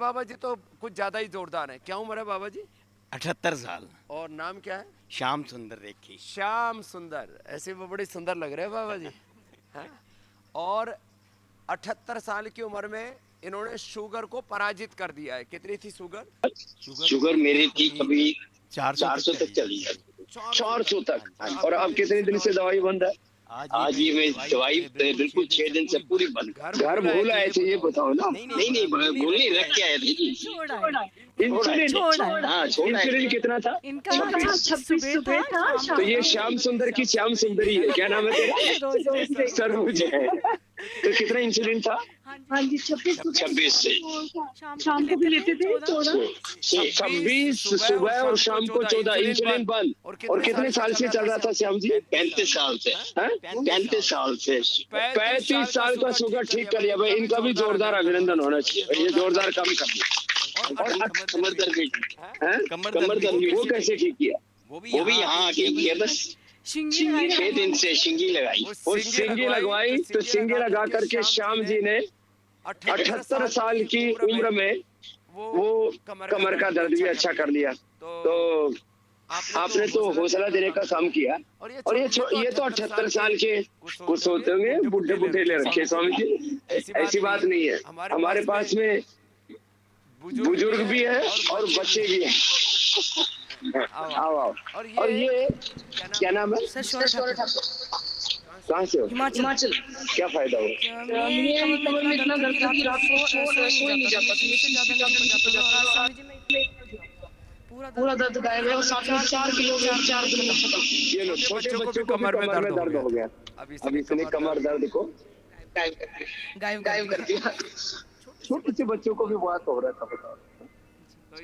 बाबा जी तो कुछ ज्यादा ही जोरदार है। क्या उम्र है बाबा जी? 78 साल। और नाम क्या है? श्याम सुंदर रेखी। श्याम सुंदर, ऐसे वो बड़े सुंदर लग रहे हैं बाबा जी। हैं? और 78 साल की उम्र में इन्होंने शुगर को पराजित कर दिया है। कितनी थी शुगर? शुगर मेरी थी कभी 400 तक चली जाती, 400 तक। और और अब कितने दिन से दवाई बंद है? आज आज ये मैं दवाई बिल्कुल 6 दिन से पूरी बंद। घर भूला ऐसे ये बताओ ना। नहीं भूलने रख के आए थे जी। इंसुलिन, हाँ छोड़ा। इंसुलिन कितना था? इनका 26 सुबह था। तो ये श्याम सुंदर की श्याम सुंदरी है। क्या नाम है तेरा? सरोज है। तो कितना इंसुलिन था? हाँ जी 26 से। शाम को भी लेते थे 26 सुबह और शाम को 14 इंसुलिन बंद। और कितने साल से चल रहा था श्याम जी? 35 साल से। 35 साल से 35 साल का शुगर ठीक कर लिया भाई। इनका भी जोरदार अभिनंदन होना चाहिए। ये जोरदार काम कर दिया। और कमर दर्द भी, कमर दर्द भी वो कैसे ठीक किया? वो भी यहाँ ठीक किया। बस 6 दिन से शिंगी लगाई। और शिंगी लगवाई तो शिंगी लगा करके श्याम जी ने 78 साल की उम्र में वो कमर का दर्द भी अच्छा कर लिया। तो आपने तो हौसला देने का काम किया। और ये तो 78 साल के कुछ होते होंगे बुढ़े बुढ़े ले रखे स्वामी जी। ऐसी बात नहीं है। हमारे पास में बुजुर्ग भी है और बच्चे भी हैं। आओ। और ये क्या नाम है? कहाँ से हो? हिमाचल। क्या फायदा हुआ? कमर में इतना दर्द था कि रात को सोई नहीं जाता था। पूरा दर्द गायब है और साथ में 4 किलो 4 दिन खत्म। ये लो छोटे बच्चों को कमर में दर्द हो गया। अब इसने कमर दर्द को गायब कर दिया। छोटे से बच्चों को भी बहुत हो रहा था बताओ।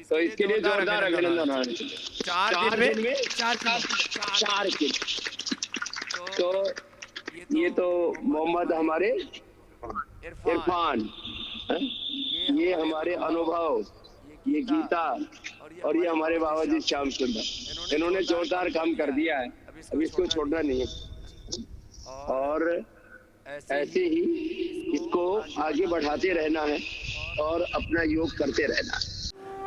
तो इसके लिए जोरदार अभिनंदन होना चाहिए। 4 दिन में 4 किलो। तो ये तो मोहम्मद हमारे इरफान, ये हमारे अनुभव, ये गीता और ये हमारे बाबा जी श्याम सुंदर। इन्होंने जोरदार काम कर दिया है। अब इसको छोड़ना नहीं है और ऐसे ही इसको आगे बढ़ाते रहना है और अपना योग करते रहना है।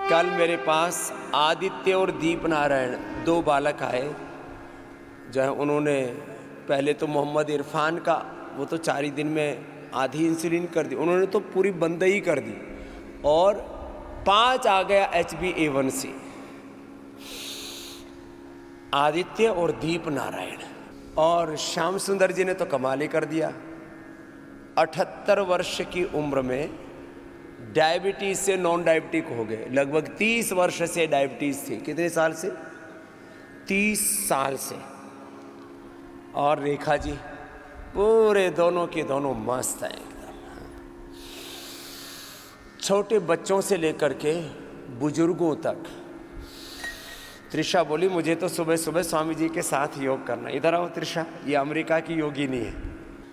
कल मेरे पास आदित्य और दीप नारायण 2 बालक आए जो है। उन्होंने पहले तो मोहम्मद इरफान का वो तो 4 ही दिन में आधी इंसुलिन कर दी, उन्होंने तो पूरी बंद ही कर दी। और 5 आ गया HbA1c। आदित्य और दीप नारायण। और श्याम सुंदर जी ने तो कमाल ही कर दिया। 78 वर्ष की उम्र में डायबिटीज से नॉन डायबिटिक हो गए। लगभग 30 वर्ष से डायबिटीज थी। कितने साल से? 30 साल से। और रेखा जी पूरे दोनों के दोनों मस्त हैं एकदम। छोटे बच्चों से लेकर के बुजुर्गों तक। त्रिशा बोली मुझे तो सुबह सुबह स्वामी जी के साथ योग करना। इधर आओ त्रिशा, ये अमेरिका की योगिनी है।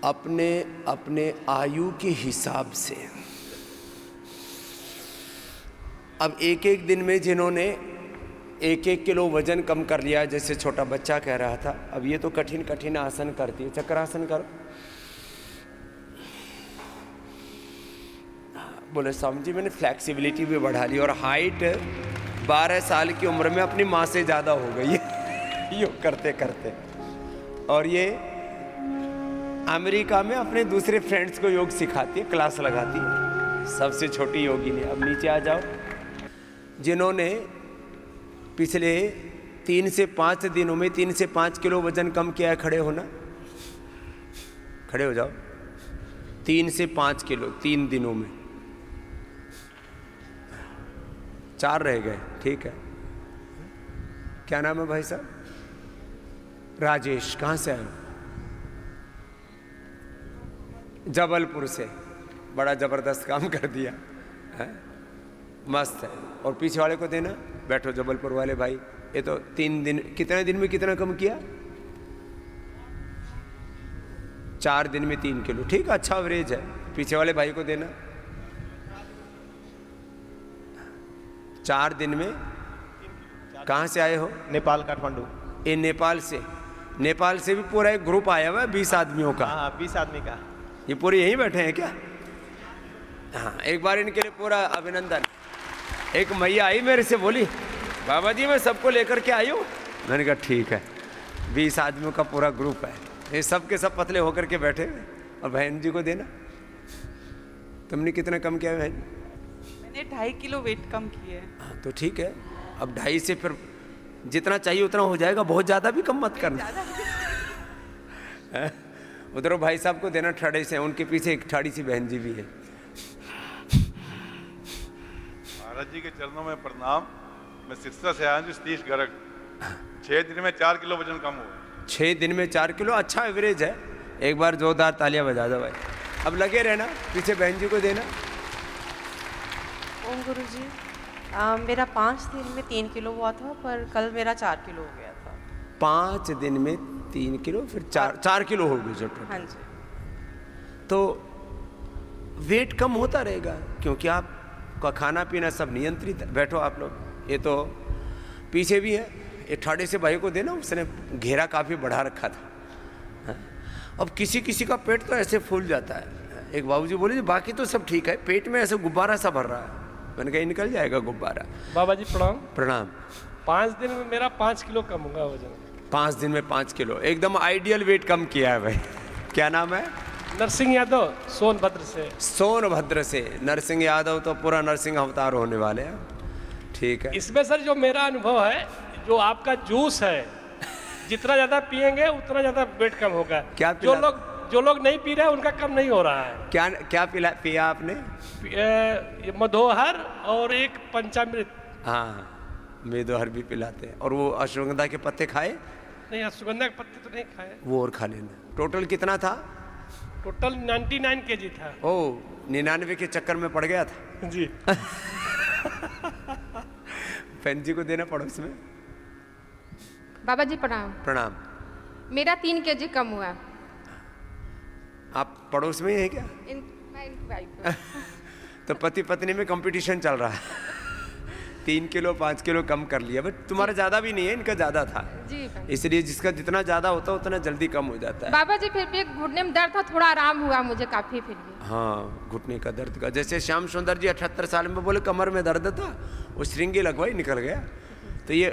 अपने अपने आयु के हिसाब से अब एक दिन में जिन्होंने 1-1 किलो वजन कम कर लिया, जैसे छोटा बच्चा कह रहा था, अब ये तो कठिन आसन करती है। चक्रासन करो। बोले स्वामी जी मैंने फ्लेक्सिबिलिटी भी बढ़ा ली और हाइट 12 साल की उम्र में अपनी माँ से ज़्यादा हो गई है योग करते करते। और ये अमेरिका में अपने दूसरे फ्रेंड्स को योग सिखाती है, क्लास लगाती है। सबसे छोटी योगिनी। अब नीचे आ जाओ। जिन्होंने पिछले 3 से 5 दिनों में 3 से 5 किलो वजन कम किया है, खड़े होना। खड़े हो जाओ। 3 से 5 किलो 3 दिनों में। 4 रह गए। ठीक है। क्या नाम है भाई साहब? राजेश। कहाँ से आए हो? जबलपुर से। बड़ा ज़बरदस्त काम कर दिया है। मस्त है। और पीछे वाले को देना। बैठो जबलपुर वाले भाई। ये तो 3 दिन, कितने दिन में कितना कम किया? 4 दिन में 3 किलो। ठीक है, अच्छा एवरेज है। पीछे वाले भाई को देना। 4 दिन में। कहाँ से आए हो? नेपाल, काठमांडू। ये नेपाल से भी पूरा एक ग्रुप आया हुआ है 20 आदमियों का। हाँ 20 आदमी का। ये पूरे यहीं बैठे हैं क्या? हाँ, एक बार इनके लिए पूरा अभिनंदन। एक मैया आई मेरे से बोली, बाबा जी मैं सबको लेकर के आई हूँ। मैंने कहा ठीक है, 20 आदमियों का पूरा ग्रुप है, ये सब के सब पतले होकर के बैठे हुए, और बहन जी को देना। तुमने कितना कम किया बहन? मैंने 2.5 किलो वेट कम किया है। हाँ तो ठीक है, अब 2.5 से फिर जितना चाहिए उतना हो जाएगा, बहुत ज़्यादा भी कम मत करना। उधर वो भाई साहब को देना ठाड़ी से, उनके पीछे एक ठाड़ी सी बहन जी भी है। महाराज जी के चरणों में प्रणाम। मैं सिरसा से आया हूँ, सतीश गर्ग। 6 दिन में 4 किलो वजन कम हुआ। 6 दिन में 4 किलो, अच्छा एवरेज है। एक बार जोरदार तालियां बजा दो भाई। अब लगे रहना, पीछे बहन जी को देना। ओम गुरुजी, मेरा 5 दिन में 3 किलो हुआ था, पर कल मेरा 4 किलो हो गया था। 5 दिन में 3 किलो, फिर 4 किलो हो गई जो टोटल। हाँ जी। तो वेट कम होता रहेगा, क्योंकि आपका खाना पीना सब नियंत्रित है। बैठो आप लोग। ये तो पीछे भी है, ये ठाड़े से भाई को देना, उसने घेरा काफ़ी बढ़ा रखा था। हाँ? अब किसी किसी का पेट तो ऐसे फूल जाता है। एक बाबूजी बोले जी बाकी तो सब ठीक है, पेट में ऐसे गुब्बारा सा भर रहा है। मैंने कहा निकल जाएगा गुब्बारा। बाबा जी प्रणाम। प्रणाम। 5 दिन में मेरा 5 किलो कम होगा वजन। 5 दिन में 5 किलो, एकदम आइडियल वेट कम किया है भाई। क्या नाम है? नरसिंह यादव, सोनभद्र से। सोनभद्र से नरसिंह यादव, तो पूरा नरसिंह अवतार होने वाले हैं। ठीक है। इसमें सर जो मेरा अनुभव है, जो आपका जूस है, जितना ज़्यादा पिएंगे उतना ज़्यादा वेट कम होगा। क्या जो लोग नहीं पी रहे हैं उनका कम नहीं हो रहा है। क्या पिया आपने? ये मधोहर और एक पंचामृत। हाँ, मेदोहर भी पिलाते हैं। और वो अश्वगंधा के पत्ते खाए? नहीं, सुगंधा के पत्ते तो नहीं खाए। वो और खा लेना। टोटल कितना था? टोटल 99 kg था। ओ, 99 के चक्कर में पड़ गया था जी। बहन जी को देना पड़ोस में। बाबा जी प्रणाम। प्रणाम। मेरा 3 kg कम हुआ। आप पड़ोस में ही हैं क्या? मैं इनकी वाइफ हूँ। तो पति पत्नी में कंपटीशन चल रहा है। 3 किलो 5 किलो कम कर लिया, बट तुम्हारा ज़्यादा भी नहीं है, इनका ज़्यादा था। जी भाई। इसलिए जिसका जितना ज़्यादा होता है उतना जल्दी कम हो जाता है। बाबा जी फिर भी घुटने में दर्द था, थोड़ा आराम हुआ मुझे काफ़ी फिर भी। हाँ, घुटने का दर्द का, जैसे श्याम सुंदर जी 78 साल में बोले कमर में दर्द था, वो श्रृंगी लगवाई निकल गया। तो ये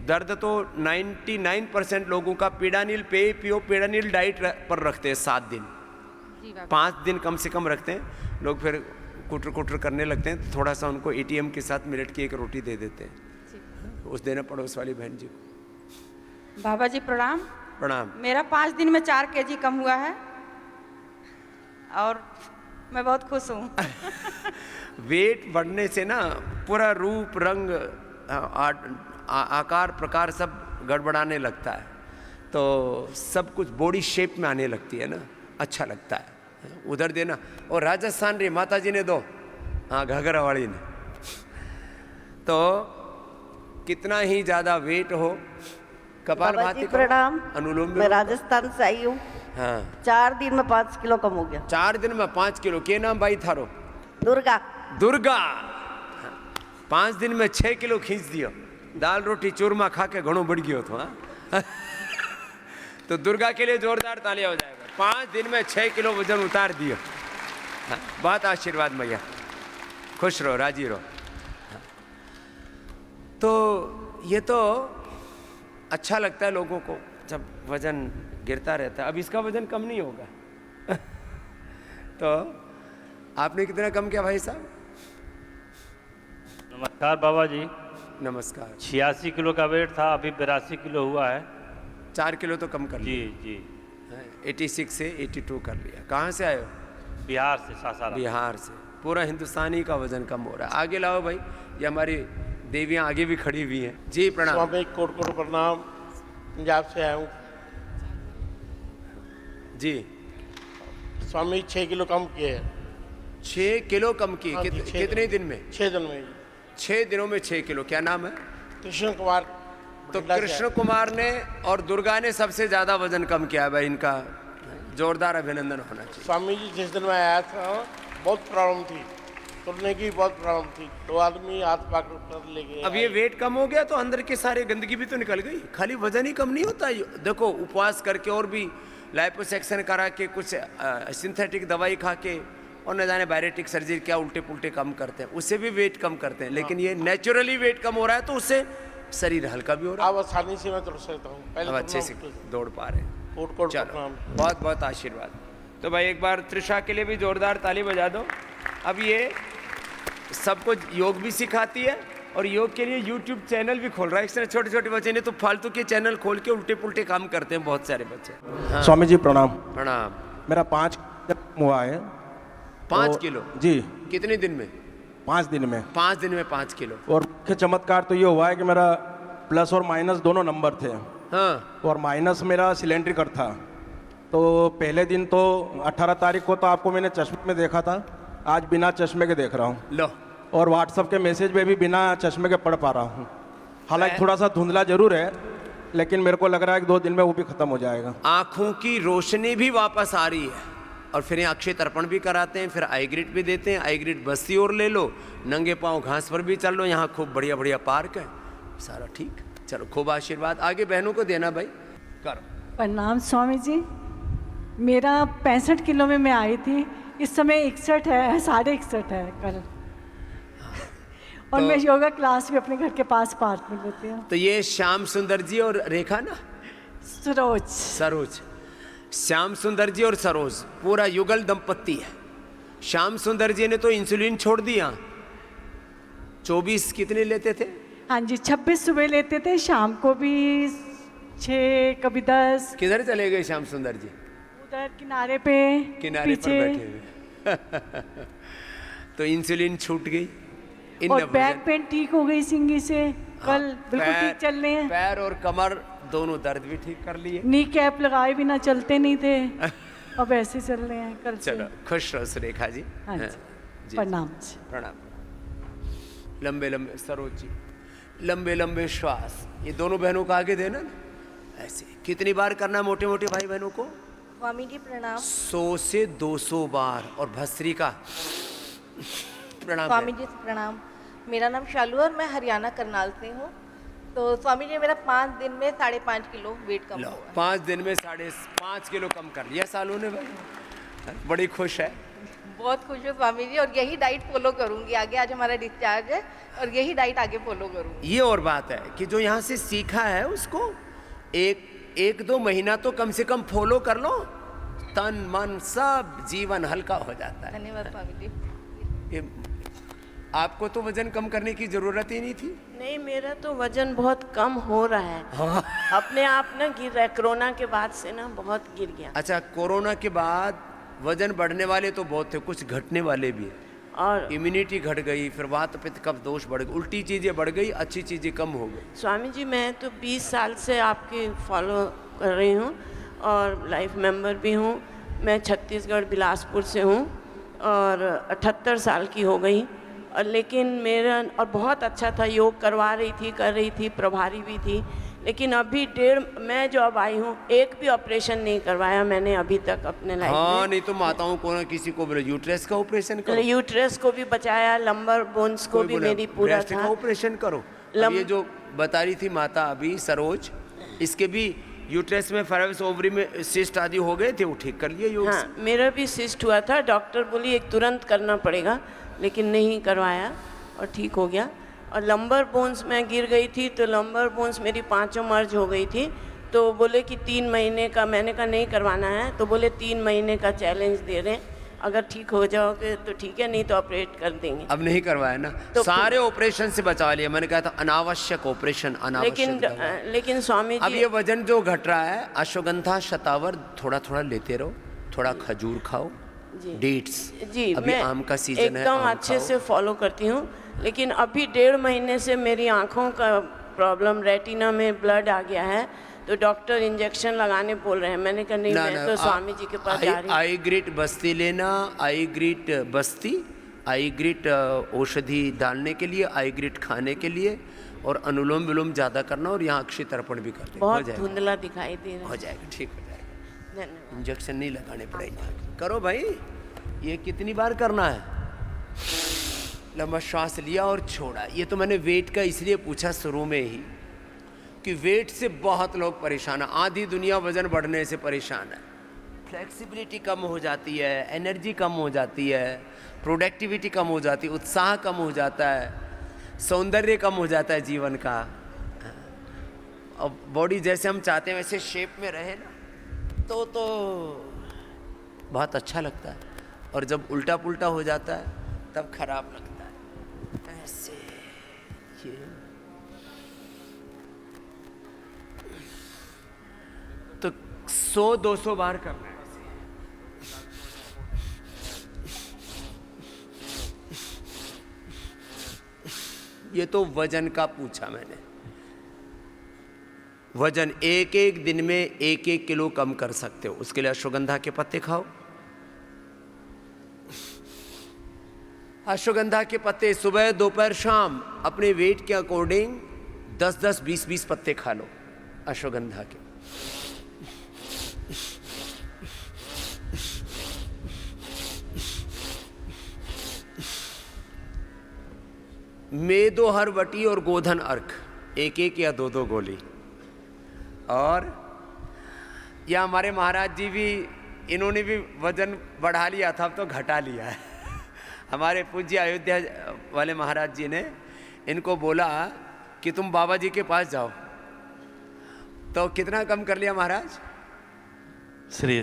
दर्द तो 99% लोगों का पीडानिल पे पियो, पीडानिल डाइट पर रखते हैं 7 दिन। 5 दिन कम से कम रखते हैं लोग, फिर कुटर कुटर करने लगते हैं। तो थोड़ा सा उनको ATM के साथ मिनट की 1 रोटी दे देते हैं। उस देना पड़ोस वाली बहन जी को। बाबा जी प्रणाम। प्रणाम। मेरा 5 दिन में 4 kg कम हुआ है और मैं बहुत खुश हूँ। वेट बढ़ने से ना पूरा रूप रंग आकार प्रकार सब गड़बड़ाने लगता है, तो सब कुछ बॉडी शेप में आने लगती है ना, अच्छा लगता है। उधर देना। और राजस्थान रे माता जी ने दो, हाँ घाघरा वाली ने। तो कितना ही ज़्यादा वेट हो, कपालभाति प्रणाम। अनुलोम मैं राजस्थान से आई हूँ। हाँ, 4 दिन में 5 किलो कम हो गया। 4 दिन में 5 किलो। के नाम भाई थारो? दुर्गा। दुर्गा। 5 दिन में 6 किलो खींच दियो। दाल रोटी चूरमा खा के घणो बढ़ गयो तो। हाँ। तो दुर्गा के लिए जोरदार तालियां हो जाएगा। 5 दिन में 6 किलो वजन उतार दियो। हाँ, बहुत आशीर्वाद मैया, खुश रहो, राजी रहो। हाँ। तो ये तो अच्छा लगता है लोगों को जब वजन गिरता रहता है। अब इसका वजन कम नहीं होगा। तो आपने कितना कम किया भाई साहब? नमस्कार बाबा जी। नमस्कार। 86 किलो का वेट था, अभी 82 किलो हुआ है। 4 किलो तो कम कर लिया। जी। 86 से 82 कर लिया। कहाँ से आए हो? बिहार से, सासाराम। बिहार से। पूरा हिंदुस्तानी का वजन कम हो रहा है। आगे लाओ भाई, ये हमारी देवियाँ आगे भी खड़ी हुई हैं। जी प्रणाम। स्वामी कोट प्रणाम। पंजाब से आया हूँ। जी स्वामी 6 किलो कम किए हैं। 6 किलो कम की। हाँ जी, 6 कितने दिन में? 6 दिन में। 6 दिनों में 6 किलो। क्या नाम है? कृष्ण कुमार। तो कृष्ण कुमार ने और दुर्गा ने सबसे ज्यादा वजन कम किया है भाई। इनका जोरदार अभिनंदन होना चाहिए। स्वामी जी जिस दिन मैं आया था बहुत प्रॉब्लम थी, तुरने की बहुत प्रॉब्लम थी, तो आदमी हाथ पकड़ कर ले गए। अब ये वेट कम हो गया तो अंदर के सारे गंदगी भी तो निकल गई। खाली वजन ही कम नहीं होता। देखो, उपवास करके और भी लाइपोसक्शन करा के, कुछ सिंथेटिक दवाई खा के और न जाने बैरेटिक सर्जरी क्या उल्टे पुल्टे काम करते हैं, उससे भी वेट कम करते हैं, लेकिन ये नेचुरली वेट कम हो रहा है तो उससे शरीर हल्का भी हो रहा है। अब आसानी से मैं दौड़ सकता हूँ, अब अच्छे से दौड़ पा रहे हैं। कोट चलो, बहुत बहुत आशीर्वाद। तो भाई एक बार त्रिशा के लिए भी जोरदार ताली बजा दो। अब ये सबको योग भी सिखाती है और योग के लिए यूट्यूब चैनल भी खोल रहा है। इसने छोटे छोटे बच्चे ने तो फालतू के चैनल खोल के उल्टे पुल्टे काम करते हैं बहुत सारे बच्चे। हाँ। स्वामी जी प्रणाम। प्रणाम। मेरा 5 किलो हुआ है। 5 किलो? जी। कितने दिन में? 5 दिन में। 5 दिन में 5 किलो। और मुख्य चमत्कार तो ये हुआ है कि मेरा प्लस और माइनस दोनों नंबर थे। हाँ। और माइनस मेरा सिलेंड्रिकल था। तो पहले दिन तो 18 तारीख को तो आपको मैंने चश्मे में देखा था, आज बिना चश्मे के देख रहा हूँ। लो। और व्हाट्सएप के मैसेज में भी बिना चश्मे के पढ़ पा रहा हूँ। हालांकि थोड़ा सा धुंधला जरूर है, लेकिन मेरे को लग रहा है कि 2 दिन में वो भी खत्म हो जाएगा। आँखों की रोशनी भी वापस आ रही है। और फिर यहाँ अक्षय तर्पण भी कराते हैं, फिर आई ग्रिड भी देते हैं। आई ग्रिड बस्ती और ले लो, नंगे पाँव घास पर भी चल लो, यहाँ खूब बढ़िया बढ़िया पार्क है, सारा ठीक। चलो खूब आशीर्वाद आगे बहनों को देना भाई। करो। प्रणाम स्वामी जी। मेरा 65 किलो में मैं आई थी, इस समय 61 है, 61.5 है कल। और मैं योगा क्लास भी अपने घर के पास पार्क में लेती हूँ। तो ये श्याम सुंदर जी और रेखा ना? सरोज। श्याम सुंदर जी और सरोज पूरा युगल दंपत्ति है। श्याम सुंदर जी ने तो इंसुलिन छोड़ दिया। 24 कितने लेते थे? हाँ जी, 26 सुबह लेते थे, शाम को भी 6, कभी 10। किधर चले गए श्याम सुंदर जी? उधर किनारे पे पर पीछे बैठे हुए। तो इंसुलिन छूट गई। और बैक पेन ठीक हो गई सिंगी से। कल बिल्कुल ठीक चल रहे हैं। पैर और कमर दोनों दर्द भी ठीक कर लिए। नी कैप लगाए बिना चलते नहीं थे, अब ऐसे चल रहे हैं कल से। चलो खुश रहो सुरेखा जी। हाँ जी। प्रणाम। प्रणाम। लंबे लंबे सरोज जी, लंबे लंबे श्वास। ये दोनों बहनों को आगे देना ऐसे। कितनी बार करना मोटे मोटे भाई बहनों को? स्वामी जी प्रणाम। 100 से 200 बार। और भस्त्री का प्रणाम। स्वामी जी प्रणाम। मेरा नाम शालू और मैं हरियाणा करनाल से हूँ। तो स्वामी जी मेरा 5 दिन में 5.5 किलो वेट कम हुआ। 5 दिन में 5.5 किलो कम कर लिया सालू ने भाई। बड़ी खुश है। बहुत खुश हूँ स्वामी जी, और यही डाइट फॉलो करूँगी आगे। आज हमारा डिस्चार्ज है और यही डाइट आगे फॉलो करूँगी। ये और बात है कि जो यहाँ से सीखा है उसको 1-2 महीना तो कम से कम फॉलो कर लो, तन मन सब जीवन हल्का हो जाता है। धन्यवाद स्वामी जी। आपको तो वजन कम करने की जरूरत ही नहीं थी। नहीं, मेरा तो वजन बहुत कम हो रहा है। हाँ। अपने आप ना गिर रहा है, कोरोना के बाद से ना बहुत गिर गया। अच्छा, कोरोना के बाद वजन बढ़ने वाले तो बहुत थे, कुछ घटने वाले भी। और इम्यूनिटी घट गई, फिर वात पित्त कफ दोष बढ़ गई, उल्टी चीजें बढ़ गई, अच्छी चीजें कम हो गई। स्वामी जी मैं तो 20 साल से आपके फॉलो कर रही हूँ और लाइफ मेंबर भी हूँ। मैं छत्तीसगढ़ बिलासपुर से हूँ और 78 साल की हो गई। और लेकिन मेरा और बहुत अच्छा था, योग करवा रही थी, कर रही थी, प्रभारी भी थी। लेकिन अभी मैं जो अब आई हूँ, एक भी ऑपरेशन नहीं करवाया मैंने अभी तक अपने लाइफ में। हाँ, नहीं तो माताओं को ना किसी को बोले यूट्रस का ऑपरेशन करो। यूट्रस को भी बचाया, लंबर बोन्स को भी मेरी पूरा था। का ऑपरेशन करो। ये जो बता रही थी माता अभी सरोज, इसके भी यूट्रस में फाइब्रोइड ओवरी में सिस्ट आदि हो गए थे, वो ठीक कर लिए योग। हाँ, मेरा भी सिस्ट हुआ था। डॉक्टर बोली एक तुरंत करना पड़ेगा, लेकिन नहीं करवाया और ठीक हो गया। और लंबर बोन्स में गिर गई थी, तो लंबर बोन्स मेरी 5 मर्ज हो गई थी। तो बोले कि 3 महीने का, मैंने कहा नहीं करवाना है। तो बोले 3 महीने का चैलेंज दे रहे हैं, अगर ठीक हो जाओगे तो ठीक है, नहीं तो ऑपरेट कर देंगे। अब नहीं करवाया ना, तो सारे ऑपरेशन से बचा लिया। मैंने कहा था अनावश्यक ऑपरेशन, अनावश्यक। लेकिन स्वामी जी अब ये वजन जो घट रहा है, अश्वगंधा शतावर थोड़ा थोड़ा लेते रहो, थोड़ा खजूर खाओ, डेट्स जी, अभी मैं आम का सीजन है, एकदम अच्छे से फॉलो करती हूँ। लेकिन अभी 1.5 महीने से मेरी आँखों का प्रॉब्लम, रेटिना में ब्लड आ गया है, तो डॉक्टर इंजेक्शन लगाने बोल रहे हैं। मैंने कहा नहीं, मैं तो स्वामी जी के पास जा रही हूँ। आई ग्रिट बस्ती लेना, आई ग्रिट बस्ती, आई ग्रिट औषधि डालने के लिए, आई ग्रिट खाने के लिए, और अनुलोम विलोम ज़्यादा करना, और यहाँ अक्षय तर्पण भी करते। बहुत धुंधला दिखाई दे रहा है। हो जाएगा, ठीक हो जाएगा। इंजेक्शन नहीं लगाने पड़ेंगे। करो भाई, ये कितनी बार करना है? लंबा श्वास लिया और छोड़ा। ये तो मैंने वेट का इसलिए पूछा शुरू में ही कि वेट से बहुत लोग परेशान है। आधी दुनिया वजन बढ़ने से परेशान है। फ्लेक्सिबिलिटी कम हो जाती है, एनर्जी कम हो जाती है, प्रोडक्टिविटी कम हो जाती है, उत्साह कम हो जाता है, सौंदर्य कम हो जाता है जीवन का। अब बॉडी जैसे हम चाहते हैं वैसे शेप में रहे ना तो बहुत अच्छा लगता है, और जब उल्टा पुल्टा हो जाता है तब खराब लगता है। ऐसे ये तो 100-200 बार करना है। ये तो वजन का पूछा मैंने। वजन एक एक दिन में 1-1 किलो कम कर सकते हो, उसके लिए अश्वगंधा के पत्ते खाओ। अश्वगंधा के पत्ते सुबह दोपहर शाम अपने वेट के अकॉर्डिंग 10-10 20-20 पत्ते खा लो अश्वगंधा के। मेदो हरवटी और गोधन अर्क 1-1 या 2-2 गोली। और या हमारे महाराज जी भी, इन्होंने भी वजन बढ़ा लिया था, अब तो घटा लिया है। हमारे पूज्य अयोध्या वाले महाराज जी ने इनको बोला कि तुम बाबा जी के पास जाओ, तो कितना कम कर लिया महाराज? श्री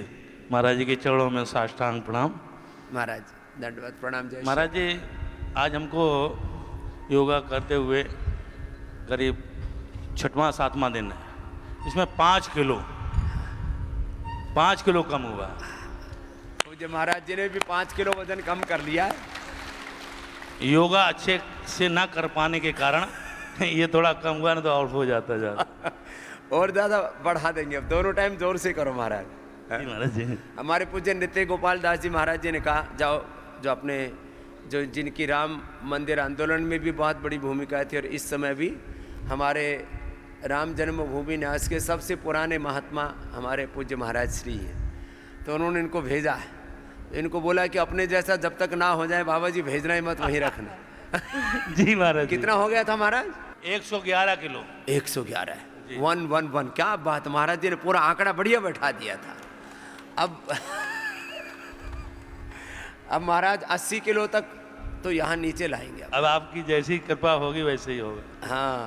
महाराज जी के चरणों में साष्टांग प्रणाम। महाराज दंडवत प्रणाम। जय महाराज जी, आज हमको योगा करते हुए करीब 6वां-7वां दिन है, इसमें 5 किलो कम हुआ। पूज्य महाराज जी ने भी 5 किलो वजन कम कर लिया है। योगा अच्छे से ना कर पाने के कारण ये थोड़ा कम हुआ, ना तो आउट हो जाता ज़्यादा। और ज़्यादा बढ़ा देंगे, अब दोनों टाइम जोर से करो महाराज। महाराज जी, हमारे पूज्य नित्य गोपाल दास जी महाराज जी ने कहा, जाओ जो अपने जो जिनकी राम मंदिर आंदोलन में भी बहुत बड़ी भूमिका थी, और इस समय भी हमारे राम जन्मभूमि न्यास के सबसे पुराने महात्मा हमारे पूज्य महाराज श्री हैं, तो उन्होंने इनको भेजा है। इनको बोला कि अपने जैसा जब तक ना हो जाए बाबा जी भेजना ही मत, वहीं रखना। जी महाराज। कितना हो गया था महाराज? 111 किलो। 111 111, क्या बात! महाराज जी ने पूरा आंकड़ा बढ़िया बैठा दिया था। अब महाराज 80 किलो तक तो यहाँ नीचे लाएंगे। अब आपकी जैसी कृपा होगी वैसे ही होगा। हाँ,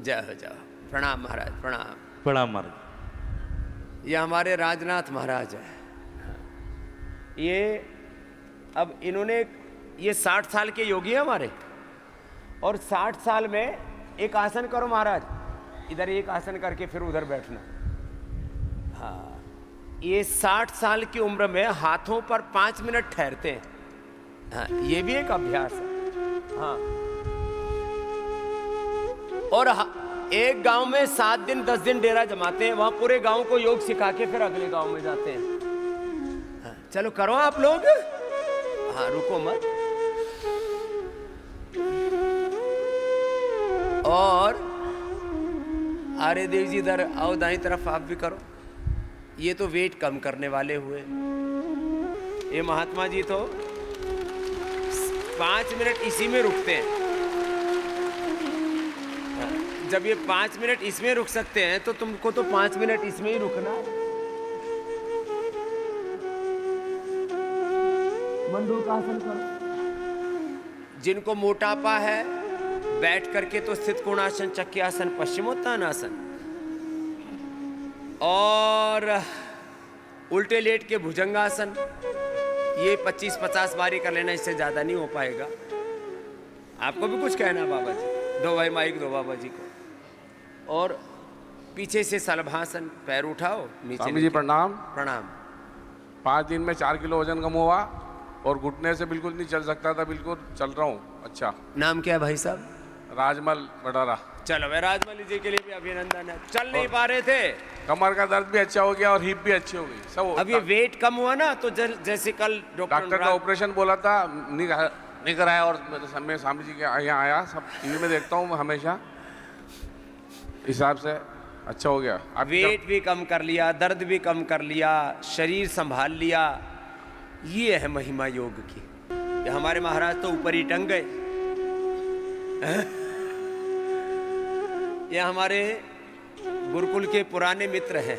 जय हो जाओ। प्रणाम महाराज, प्रणाम। प्रणाम महाराज। ये हमारे राजनाथ महाराज है। ये अब इन्होंने, ये 60 साल के योगी हैं हमारे, और 60 साल में एक आसन करो महाराज, इधर एक आसन करके फिर उधर बैठना। हाँ, ये 60 साल की उम्र में हाथों पर 5 मिनट ठहरते हैं। हाँ, ये भी एक अभ्यास है। हाँ, और एक गांव में 7 दिन 10 दिन डेरा जमाते हैं, वहां पूरे गांव को योग सिखा के फिर अगले गांव में जाते हैं। हाँ, चलो करो आप लोग। हाँ, रुको मत। और आर्य देव जी इधर आओ, दाईं तरफ आप भी करो। ये तो वेट कम करने वाले हुए। ये महात्मा जी तो 5 मिनट इसी में रुकते हैं। जब ये 5 मिनट इसमें रुक सकते हैं तो तुमको तो 5 मिनट इसमें ही रुकना। मंडूकासन करो। जिनको मोटापा है बैठ करके तो स्थित कोणासन, चक्रासन, पश्चिमोत्तानासन, और उल्टे लेट के भुजंगासन। ये 25-50 बारी कर लेना, इससे ज़्यादा नहीं हो पाएगा। आपको भी कुछ कहना बाबा जी? दो भाई माइक दो बाबा जी को। और पीछे से सलभासन, पैर उठाओ नीचे। स्वामी जी प्रणाम। प्रणाम। 5 दिन में 4 किलो वजन कम हुआ, और घुटने से बिल्कुल नहीं चल सकता था, बिल्कुल चल रहा हूँ। अच्छा, नाम क्या है भाई साहब? राजमल बटारा। चलो भाई, राजमल जी के लिए भी अभिनंदन है। चल नहीं पा रहे थे, कमर का दर्द भी अच्छा हो गया और हिप भी अच्छी हो गई सब। अब ये वेट कम हुआ ना, तो जैसे कल डॉक्टर का ऑपरेशन बोला था, नहीं कराया। और मैं स्वामी जी के यहाँ आया, सब टीवी में देखता हूँ हमेशा, हिसाब से अच्छा हो गया। वेट भी कम कर लिया, दर्द भी कम कर लिया, शरीर संभाल लिया। ये है महिमा योग की। ये हमारे महाराज तो ऊपर ही टंग गए। ये हमारे गुरुकुल के पुराने मित्र हैं।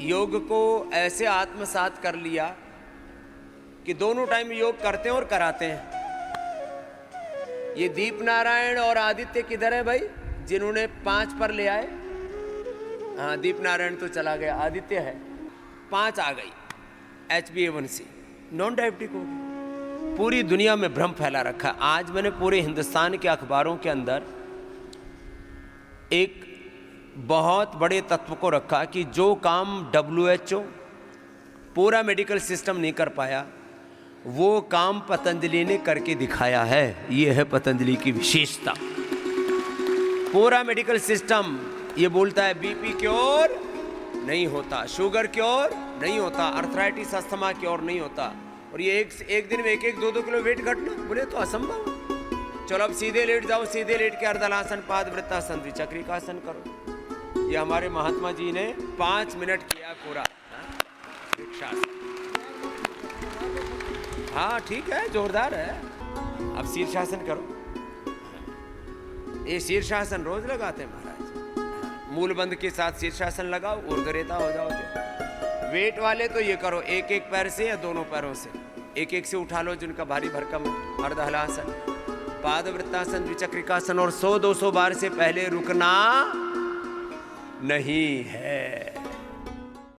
योग को ऐसे आत्मसात कर लिया कि दोनों टाइम योग करते हैं और कराते हैं। ये दीप नारायण और आदित्य किधर है भाई, जिन्होंने 5 पर ले आए? हाँ, दीप नारायण तो चला गया, आदित्य है। 5 आ गई, HbA1c नॉन डायबिटिक हो गई। पूरी दुनिया में भ्रम फैला रखा। आज मैंने पूरे हिंदुस्तान के अखबारों के अंदर एक बहुत बड़े तत्व को रखा कि जो काम WHO पूरा मेडिकल सिस्टम नहीं कर पाया, वो काम पतंजलि ने करके दिखाया है। ये है पतंजलि की विशेषता। पूरा मेडिकल सिस्टम ये बोलता है बीपी क्योर नहीं होता, शुगर क्योर नहीं होता, अर्थराइटिस अस्थमा क्योर नहीं होता, और ये एक दिन में 1-2 किलो वेट घटना, बोले तो असंभव। चलो अब सीधे लेट जाओ, सीधे लेट के अर्धलासन, पादवृत्तासन, द्विचक्रिकासन करो। ये हमारे महात्मा जी ने 5 मिनट किया पूरा वृक्षासन। हाँ ठीक है, जोरदार है। अब शीर्षासन करो। ये शीर्षासन रोज लगाते हैं महाराज। मूलबंध के साथ शीर्षासन लगाओ, ऊर्ध्वरेता हो जाओगे। वेट वाले तो ये करो, एक पैर से या दोनों पैरों से एक से उठा लो, जिनका भारी भरकम है। अर्धहलासन, पादवृत्तासन, द्विचक्रिकासन, और 100-200 बार से पहले रुकना नहीं है।